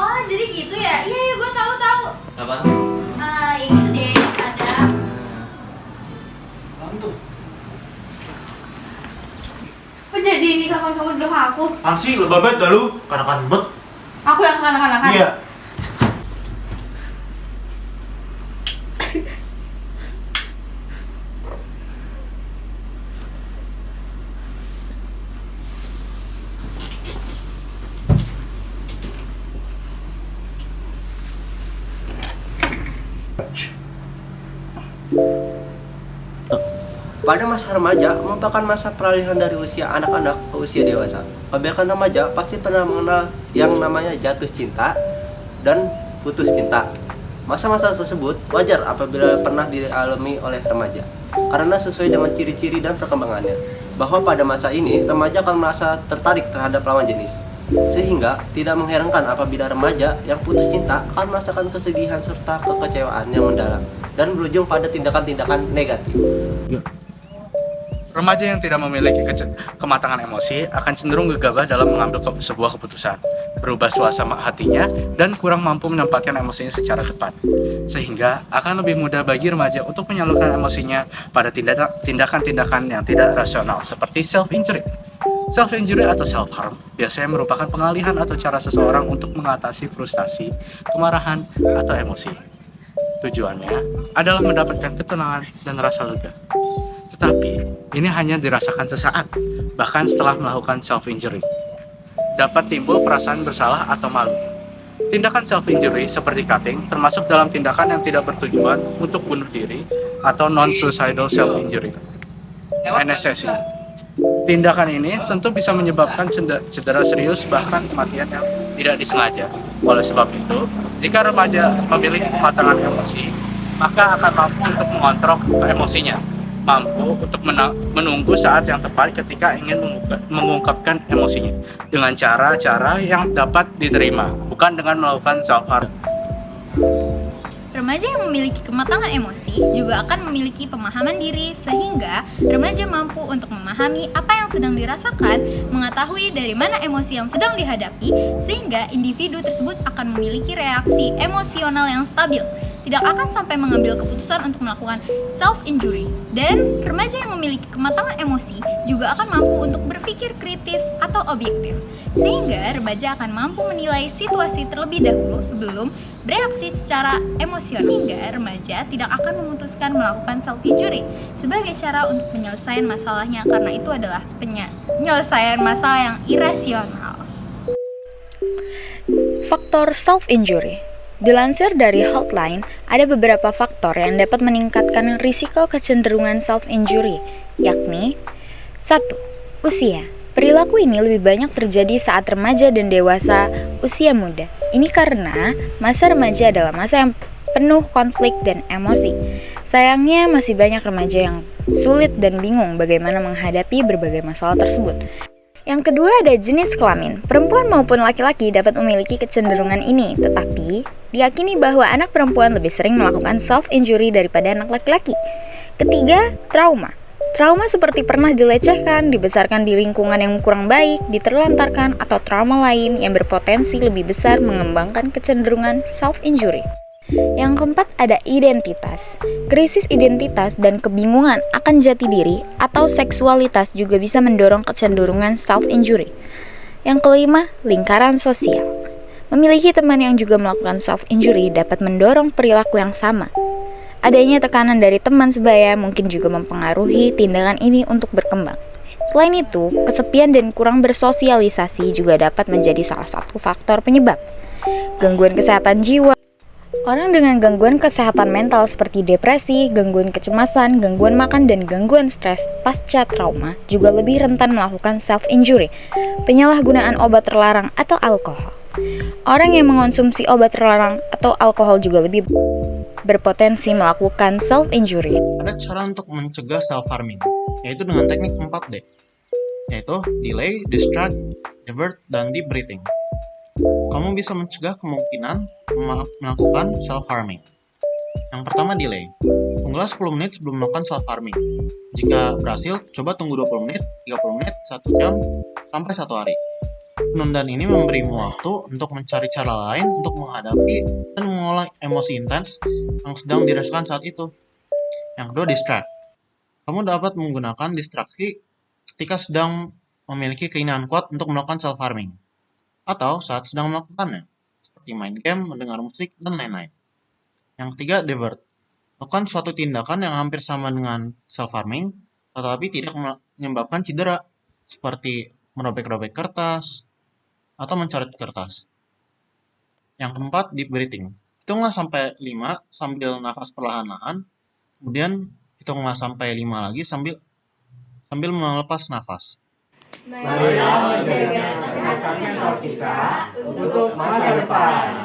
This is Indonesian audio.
Oh, jadi gitu ya? Iya, iya, gue tahu. Apaan tuh? Yang itu deh, ada. Apaan tuh? Oh, jadi ini kapan kamu dulu ke aku? Apaan sih, lu babet dah lu, kanakan bet. Aku yang kanak-kanakan? Iya. Pada masa remaja merupakan masa peralihan dari usia anak-anak ke usia dewasa. Kebanyakan remaja pasti pernah mengenal yang namanya jatuh cinta dan putus cinta. Masa-masa tersebut wajar apabila pernah dialami oleh remaja, karena sesuai dengan ciri-ciri dan perkembangannya, bahwa pada masa ini remaja akan merasa tertarik terhadap lawan jenis. Sehingga tidak mengherankan apabila remaja yang putus cinta akan merasakan kesedihan serta kekecewaan yang mendalam dan berujung pada tindakan-tindakan negatif. Remaja yang tidak memiliki kematangan emosi akan cenderung gegabah dalam mengambil sebuah keputusan, berubah suasana hatinya, dan kurang mampu menempatkan emosinya secara tepat. Sehingga akan lebih mudah bagi remaja untuk menyalurkan emosinya pada tindakan-tindakan yang tidak rasional seperti self-injury. Self-injury atau self-harm biasanya merupakan pengalihan atau cara seseorang untuk mengatasi frustasi, kemarahan, atau emosi. Tujuannya adalah mendapatkan ketenangan dan rasa lega. Tetapi, ini hanya dirasakan sesaat, bahkan setelah melakukan self-injury. Dapat timbul perasaan bersalah atau malu. Tindakan self-injury seperti cutting termasuk dalam tindakan yang tidak bertujuan untuk bunuh diri atau non-suicidal self-injury, NSSI. Tindakan ini tentu bisa menyebabkan cedera serius bahkan kematian yang tidak disengaja. Oleh sebab itu, jika remaja memiliki kematangan emosi, maka akan mampu untuk mengontrol emosinya, mampu untuk menunggu saat yang tepat ketika ingin mengungkapkan emosinya dengan cara-cara yang dapat diterima, bukan dengan melakukan self-harm. Remaja yang memiliki kematangan emosi juga akan memiliki pemahaman diri sehingga remaja mampu untuk memahami apa yang sedang dirasakan, mengetahui dari mana emosi yang sedang dihadapi, sehingga individu tersebut akan memiliki reaksi emosional yang stabil, tidak akan sampai mengambil keputusan untuk melakukan self-injury. Dan remaja yang memiliki kematangan emosi juga akan mampu untuk berpikir kritis atau objektif, sehingga remaja akan mampu menilai situasi terlebih dahulu sebelum bereaksi secara emosional, hingga remaja tidak akan memutuskan melakukan self-injury sebagai cara untuk penyelesaian masalahnya, karena itu adalah penyelesaian masalah yang irasional. Faktor self-injury. Dilansir dari Healthline, ada beberapa faktor yang dapat meningkatkan risiko kecenderungan self-injury, yakni 1. Usia. Perilaku ini lebih banyak terjadi saat remaja dan dewasa usia muda. Ini karena masa remaja adalah masa yang penuh konflik dan emosi. Sayangnya masih banyak remaja yang sulit dan bingung bagaimana menghadapi berbagai masalah tersebut. Yang kedua ada jenis kelamin. Perempuan maupun laki-laki dapat memiliki kecenderungan ini, tetapi diyakini bahwa anak perempuan lebih sering melakukan self-injury daripada anak laki-laki. Ketiga, trauma. Trauma seperti pernah dilecehkan, dibesarkan di lingkungan yang kurang baik, diterlantarkan, atau trauma lain yang berpotensi lebih besar mengembangkan kecenderungan self-injury. Yang keempat ada identitas. Krisis identitas dan kebingungan akan jati diri atau seksualitas juga bisa mendorong kecenderungan self-injury. Yang kelima, lingkaran sosial. Memiliki teman yang juga melakukan self-injury dapat mendorong perilaku yang sama. Adanya tekanan dari teman sebaya mungkin juga mempengaruhi tindakan ini untuk berkembang. Selain itu, kesepian dan kurang bersosialisasi juga dapat menjadi salah satu faktor penyebab. Gangguan kesehatan jiwa. Orang dengan gangguan kesehatan mental seperti depresi, gangguan kecemasan, gangguan makan, dan gangguan stres pasca trauma juga lebih rentan melakukan self-injury, penyalahgunaan obat terlarang atau alkohol. Orang yang mengonsumsi obat terlarang atau alkohol juga lebih berpotensi melakukan self-injury. Ada cara untuk mencegah self-harming, yaitu dengan teknik 4D, yaitu delay, distract, divert, dan deep breathing. Kamu bisa mencegah kemungkinan melakukan self-harming. Yang pertama, delay. Tunggulah 10 menit sebelum melakukan self-harming. Jika berhasil, coba tunggu 20 menit, 30 menit, 1 jam, sampai 1 hari. Penundaan ini memberimu waktu untuk mencari cara lain untuk menghadapi dan mengolah emosi intens yang sedang dirasakan saat itu. Yang kedua, distract. Kamu dapat menggunakan distraksi ketika sedang memiliki keinginan kuat untuk melakukan self-harming, atau saat sedang melakukannya, seperti main game, mendengar musik, dan lain-lain. Yang ketiga, divert. Lakukan suatu tindakan yang hampir sama dengan self-harming, tetapi tidak menyebabkan cedera, seperti merobek-robek kertas, atau mencoret kertas. Yang keempat, deep breathing. Hitunglah sampai 5 sambil nafas perlahan-lahan, kemudian hitunglah sampai 5 lagi sambil melepas nafas. Marilah menjaga kesehatan mental kita untuk masa depan.